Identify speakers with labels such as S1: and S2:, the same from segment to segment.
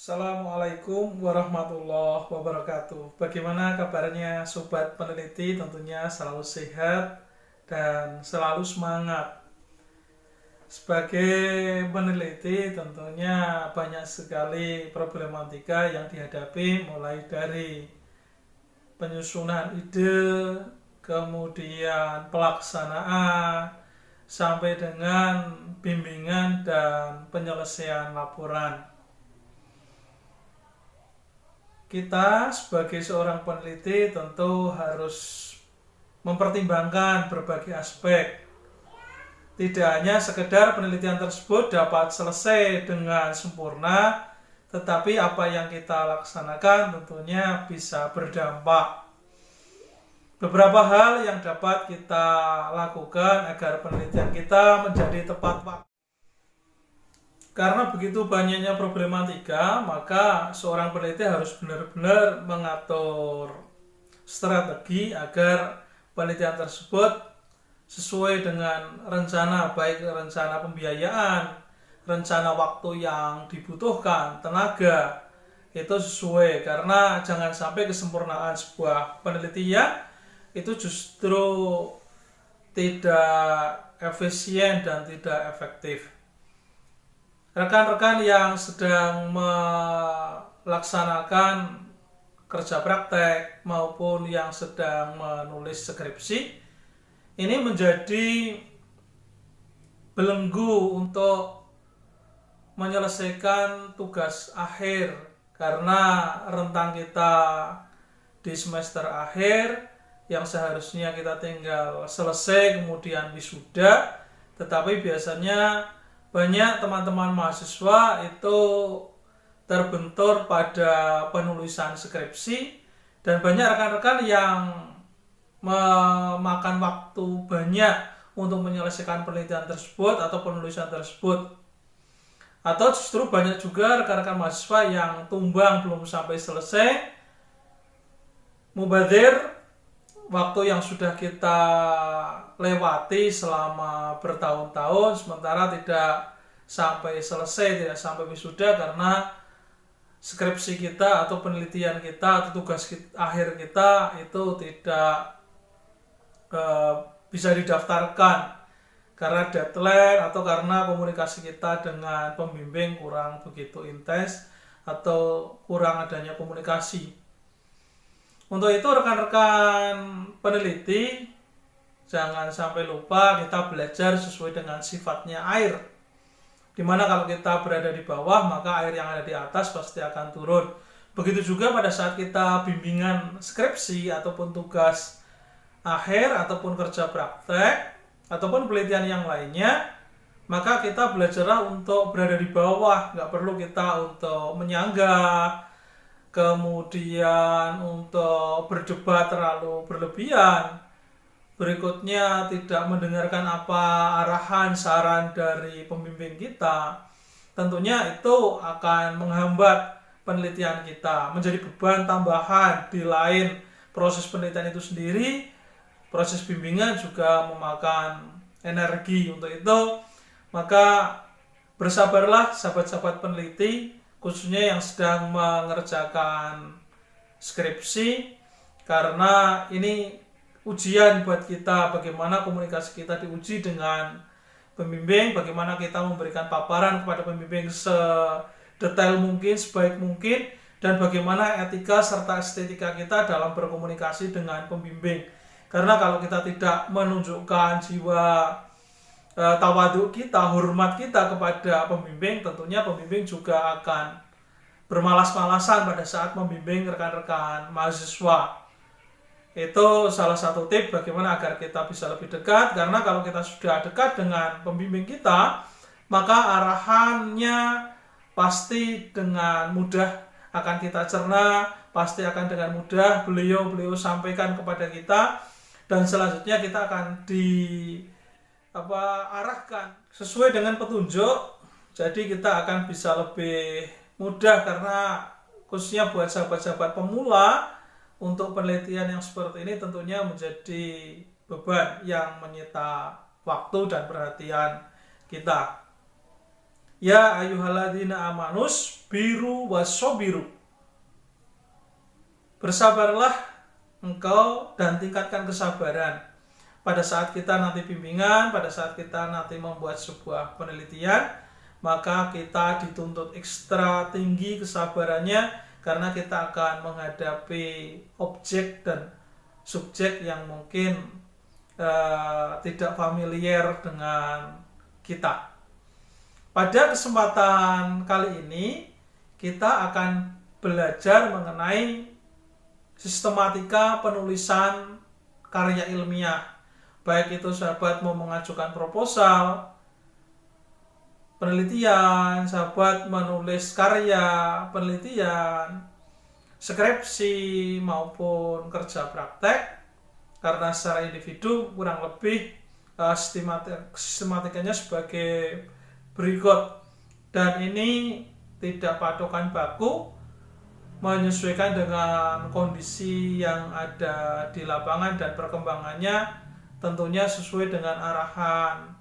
S1: Assalamualaikum warahmatullahi wabarakatuh. Bagaimana kabarnya sobat peneliti? Tentunya selalu sehat dan selalu semangat. Sebagai peneliti tentunya banyak sekali problematika yang dihadapi, mulai dari penyusunan ide, kemudian pelaksanaan, sampai dengan bimbingan dan penyelesaian laporan. Kita sebagai seorang peneliti tentu harus mempertimbangkan berbagai aspek. Tidak hanya sekedar penelitian tersebut dapat selesai dengan sempurna, tetapi apa yang kita laksanakan tentunya bisa berdampak. Beberapa hal yang dapat kita lakukan agar penelitian kita menjadi tepat waktu. Karena begitu banyaknya problematika, maka seorang peneliti harus benar-benar mengatur strategi agar penelitian tersebut sesuai dengan rencana, baik rencana pembiayaan, rencana waktu yang dibutuhkan, tenaga, itu sesuai. Karena jangan sampai kesempurnaan sebuah penelitian itu justru tidak efisien dan tidak efektif. Rekan-rekan yang sedang melaksanakan kerja praktek maupun yang sedang menulis skripsi, ini menjadi belenggu untuk menyelesaikan tugas akhir, karena rentang kita di semester akhir yang seharusnya kita tinggal selesai kemudian wisuda, tetapi biasanya banyak teman-teman mahasiswa itu terbentur pada penulisan skripsi, dan banyak rekan-rekan yang memakan waktu banyak untuk menyelesaikan penelitian tersebut atau penulisan tersebut. Atau justru banyak juga rekan-rekan mahasiswa yang tumbang belum sampai selesai, mubadir waktu yang sudah kita lewati selama bertahun-tahun, sementara tidak sampai selesai, tidak sampai wisuda karena skripsi kita atau penelitian kita atau tugas akhir kita itu tidak bisa didaftarkan karena deadline atau karena komunikasi kita dengan pembimbing kurang begitu intens atau kurang adanya komunikasi. Untuk itu rekan-rekan peneliti jangan sampai lupa kita belajar sesuai dengan sifatnya air. Dimana kalau kita berada di bawah, maka air yang ada di atas pasti akan turun. Begitu juga pada saat kita bimbingan skripsi ataupun tugas akhir ataupun kerja praktek ataupun penelitian yang lainnya, maka kita belajarlah untuk berada di bawah. Nggak perlu kita untuk menyanggah, kemudian untuk berdebat terlalu berlebihan, berikutnya tidak mendengarkan apa arahan saran dari pembimbing kita. Tentunya itu akan menghambat penelitian kita, menjadi beban tambahan. Di lain proses penelitian itu sendiri, proses bimbingan juga memakan energi. Untuk itu maka bersabarlah sahabat-sahabat peneliti, khususnya yang sedang mengerjakan skripsi, karena ini ujian buat kita, bagaimana komunikasi kita diuji dengan pembimbing, bagaimana kita memberikan paparan kepada pembimbing sedetail mungkin, sebaik mungkin, dan bagaimana etika serta estetika kita dalam berkomunikasi dengan pembimbing. Karena kalau kita tidak menunjukkan jiwa tawadhu kita, hormat kita kepada pembimbing, tentunya pembimbing juga akan bermalas-malasan pada saat membimbing rekan-rekan mahasiswa. Itu salah satu tip bagaimana agar kita bisa lebih dekat, karena kalau kita sudah dekat dengan pembimbing kita, maka arahannya pasti dengan mudah akan kita cerna, pasti akan dengan mudah beliau sampaikan kepada kita, dan selanjutnya kita akan arahkan sesuai dengan petunjuk. Jadi kita akan bisa lebih mudah, karena khususnya buat sahabat-sahabat pemula, untuk penelitian yang seperti ini tentunya menjadi beban yang menyita waktu dan perhatian kita. Ya ayyuhalladzina amanus biru wasobiru. Bersabarlah engkau dan tingkatkan kesabaran. Pada saat kita nanti bimbingan, pada saat kita nanti membuat sebuah penelitian, maka kita dituntut ekstra tinggi kesabarannya karena kita akan menghadapi objek dan subjek yang mungkin tidak familiar dengan kita. Pada kesempatan kali ini kita akan belajar mengenai sistematika penulisan karya ilmiah. Baik itu sahabat mau mengajukan proposal, penelitian, sahabat menulis karya, penelitian, skripsi maupun kerja praktek. Karena secara individu kurang lebih sistematikanya sebagai berikut, dan ini tidak patokan baku, menyesuaikan dengan kondisi yang ada di lapangan dan perkembangannya tentunya sesuai dengan arahan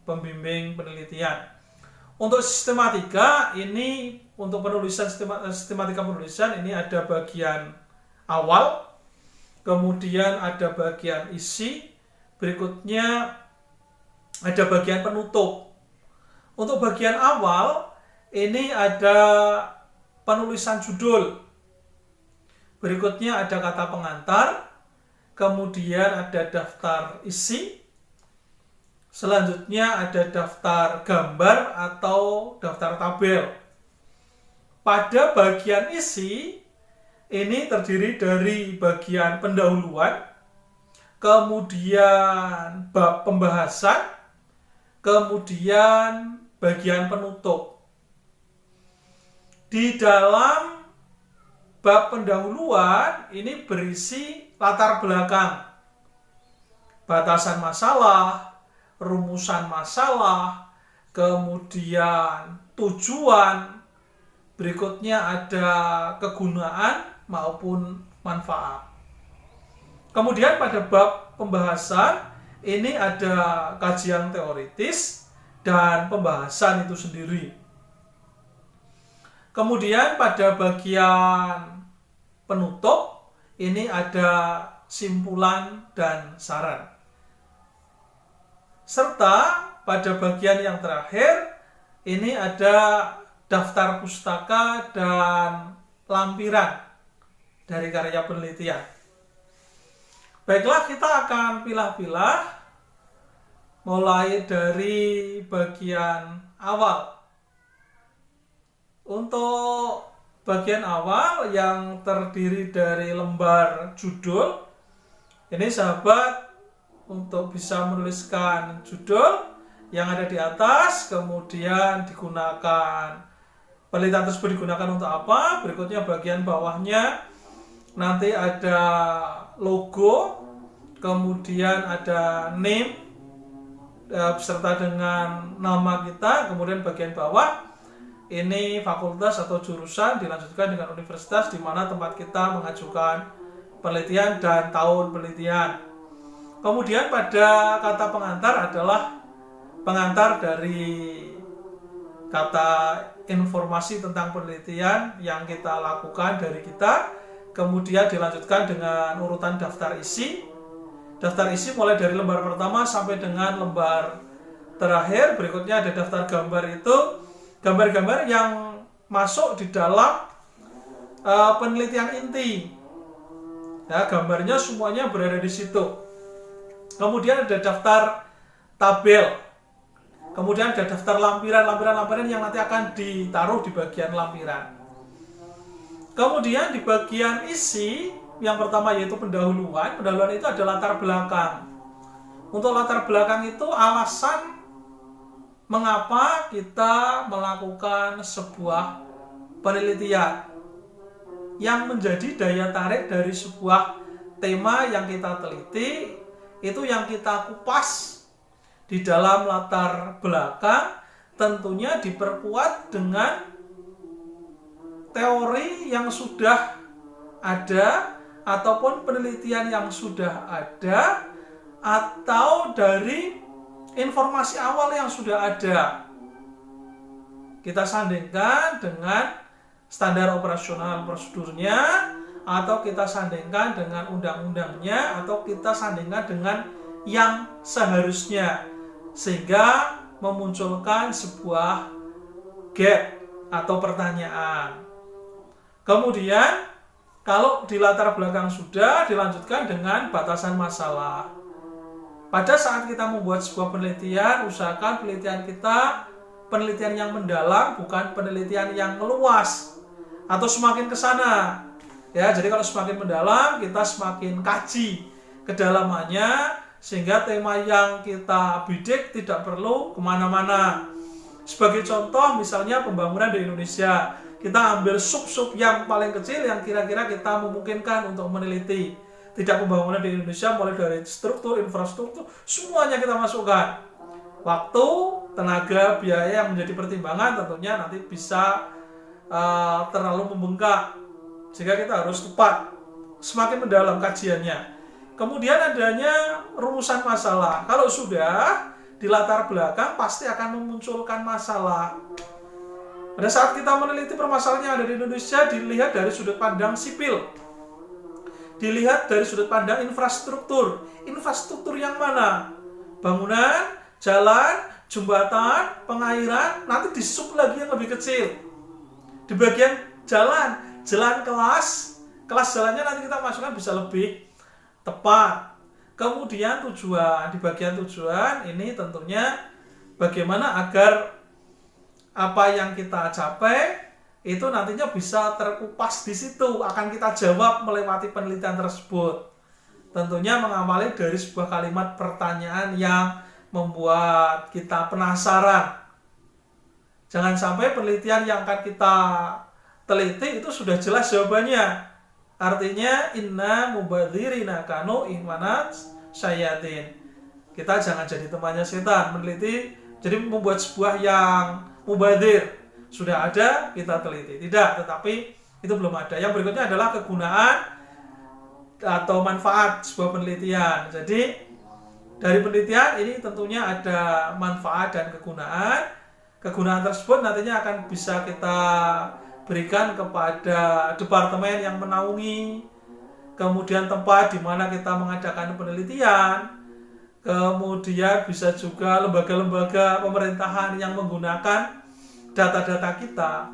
S1: pembimbing penelitian. Untuk sistematika ini, untuk penulisan sistematika penulisan ini ada bagian awal, kemudian ada bagian isi, berikutnya ada bagian penutup. Untuk bagian awal, ini ada penulisan judul. Berikutnya ada kata pengantar, kemudian ada daftar isi, selanjutnya ada daftar gambar atau daftar tabel. Pada bagian isi, ini terdiri dari bagian pendahuluan, kemudian bab pembahasan, kemudian bagian penutup. Di dalam bab pendahuluan ini berisi latar belakang, batasan masalah, rumusan masalah, kemudian tujuan, berikutnya ada kegunaan maupun manfaat. Kemudian pada bab pembahasan ini ada kajian teoritis dan pembahasan itu sendiri. Kemudian pada bagian penutup ini ada simpulan dan saran. Serta pada bagian yang terakhir ini ada daftar pustaka dan lampiran dari karya penelitian. Baiklah, kita akan pilah-pilah mulai dari bagian awal. Untuk bagian awal yang terdiri dari lembar judul, ini sahabat untuk bisa menuliskan judul yang ada di atas, kemudian digunakan, penelitian tersebut digunakan untuk apa. Berikutnya bagian bawahnya nanti ada logo, kemudian ada name beserta dengan nama kita, kemudian bagian bawah ini fakultas atau jurusan, dilanjutkan dengan universitas di mana tempat kita mengajukan penelitian dan tahun penelitian. Kemudian pada kata pengantar adalah pengantar dari kata informasi tentang penelitian yang kita lakukan dari kita, kemudian dilanjutkan dengan urutan daftar isi. Daftar isi mulai dari lembar pertama sampai dengan lembar terakhir. Berikutnya ada daftar gambar, itu gambar-gambar yang masuk di dalam penelitian inti. Ya, gambarnya semuanya berada di situ. Kemudian ada daftar tabel. Kemudian ada daftar lampiran yang nanti akan ditaruh di bagian lampiran. Kemudian di bagian isi, yang pertama yaitu pendahuluan. Pendahuluan itu ada latar belakang. Untuk latar belakang itu alasan mengapa kita melakukan sebuah penelitian, yang menjadi daya tarik dari sebuah tema yang kita teliti, itu yang kita kupas di dalam latar belakang, tentunya diperkuat dengan teori yang sudah ada ataupun penelitian yang sudah ada, atau dari informasi awal yang sudah ada. kita sandingkan dengan standar operasional prosedurnya, atau kita sandingkan dengan undang-undangnya, atau kita sandingkan dengan yang seharusnya, sehingga memunculkan sebuah gap atau pertanyaan. Kemudian kalau di latar belakang sudah, dilanjutkan dengan batasan masalah. Pada saat kita membuat sebuah penelitian, usahakan penelitian kita penelitian yang mendalam, bukan penelitian yang meluas atau semakin ke sana. Ya, jadi kalau semakin mendalam, kita semakin kaji kedalamannya, sehingga tema yang kita bidik tidak perlu kemana-mana. Sebagai contoh, misalnya pembangunan di Indonesia, kita ambil sub-sub yang paling kecil yang kira-kira kita memungkinkan untuk meneliti. Tidak pembangunan di Indonesia mulai dari struktur, infrastruktur, semuanya kita masukkan. Waktu, tenaga, biaya yang menjadi pertimbangan tentunya nanti bisa terlalu membengkak, sehingga kita harus tepat, semakin mendalam kajiannya. Kemudian adanya rumusan masalah. Kalau sudah di latar belakang, pasti akan memunculkan masalah. Pada saat kita meneliti permasalahan yang ada di Indonesia, dilihat dari sudut pandang sipil, dilihat dari sudut pandang infrastruktur. Infrastruktur yang mana? Bangunan, jalan, jembatan, pengairan, nanti di sub lagi yang lebih kecil. Di bagian jalan kelas jalannya nanti kita masukkan bisa lebih tepat. Kemudian tujuan, di bagian tujuan ini tentunya bagaimana agar apa yang kita capai itu nantinya bisa terkupas di situ, akan kita jawab melewati penelitian tersebut. Tentunya mengamali dari sebuah kalimat pertanyaan yang membuat kita penasaran. Jangan sampai penelitian yang akan kita teliti itu sudah jelas jawabannya. Artinya inna mubadzirina kanu ihwanat syayatin. Kita jangan jadi temannya setan, meneliti jadi membuat sebuah yang mubadzir. Sudah ada, kita teliti. Tidak, tetapi itu belum ada. Yang berikutnya adalah kegunaan atau manfaat sebuah penelitian. Jadi dari penelitian ini tentunya ada manfaat dan kegunaan. Kegunaan tersebut nantinya akan bisa kita berikan kepada departemen yang menaungi, kemudian tempat di mana kita mengadakan penelitian, kemudian bisa juga lembaga-lembaga pemerintahan yang menggunakan data-data kita,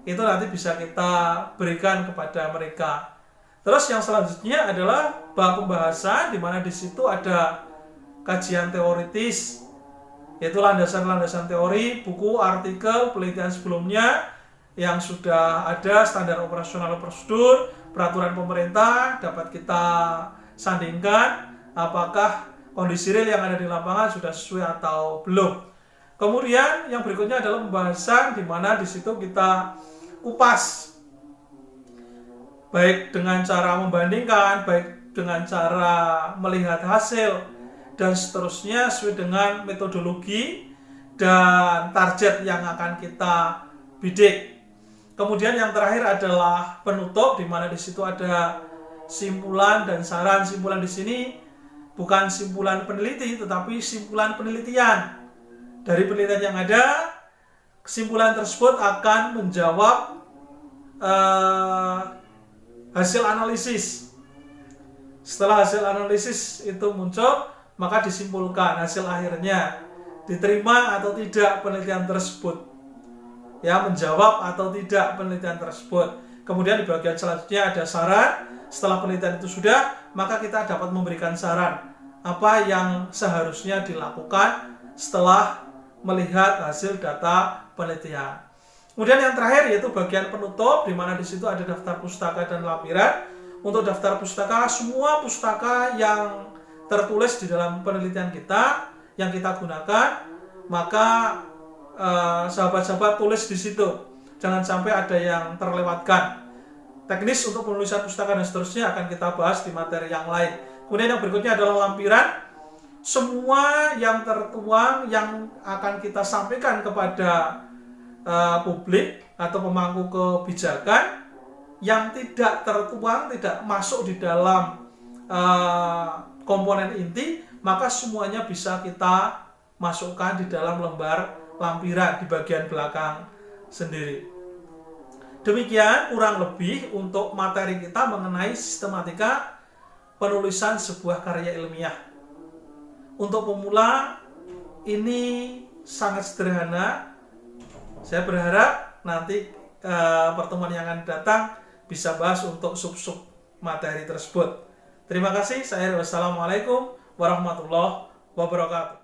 S1: itu nanti bisa kita berikan kepada mereka. Terus yang selanjutnya adalah bab pembahasan, di mana di situ ada kajian teoritis, yaitu landasan-landasan teori, buku, artikel, penelitian sebelumnya yang sudah ada, standar operasional prosedur, peraturan pemerintah, dapat kita sandingkan apakah kondisi real yang ada di lapangan sudah sesuai atau belum. Kemudian yang berikutnya adalah pembahasan, di mana di situ kita kupas, baik dengan cara membandingkan, baik dengan cara melihat hasil, dan seterusnya sesuai dengan metodologi dan target yang akan kita bidik. Kemudian yang terakhir adalah penutup, di mana di situ ada simpulan dan saran. Simpulan di sini bukan simpulan peneliti, tetapi simpulan penelitian. Dari penelitian yang ada, kesimpulan tersebut akan menjawab hasil analisis. Setelah hasil analisis itu muncul, maka disimpulkan hasil akhirnya, diterima atau tidak penelitian tersebut, ya, menjawab atau tidak penelitian tersebut. Kemudian di bagian selanjutnya ada saran. Setelah penelitian itu sudah, maka kita dapat memberikan saran apa yang seharusnya dilakukan setelah melihat hasil data penelitian. Kemudian yang terakhir yaitu bagian penutup, di mana di situ ada daftar pustaka dan lampiran. Untuk daftar pustaka, semua pustaka yang tertulis di dalam penelitian kita yang kita gunakan, maka sahabat-sahabat tulis di situ. Jangan sampai ada yang terlewatkan. Teknis untuk penulisan pustaka dan seterusnya akan kita bahas di materi yang lain. Kemudian yang berikutnya adalah lampiran. Semua yang tertuang yang akan kita sampaikan kepada publik atau pemangku kebijakan yang tidak tertuang, tidak masuk di dalam komponen inti, maka semuanya bisa kita masukkan di dalam lembar lampiran di bagian belakang sendiri. Demikian kurang lebih untuk materi kita mengenai sistematika penulisan sebuah karya ilmiah. Untuk pemula ini sangat sederhana. Saya berharap nanti pertemuan yang akan datang bisa bahas untuk sub-sub materi tersebut. Terima kasih. Wassalamualaikum warahmatullahi wabarakatuh.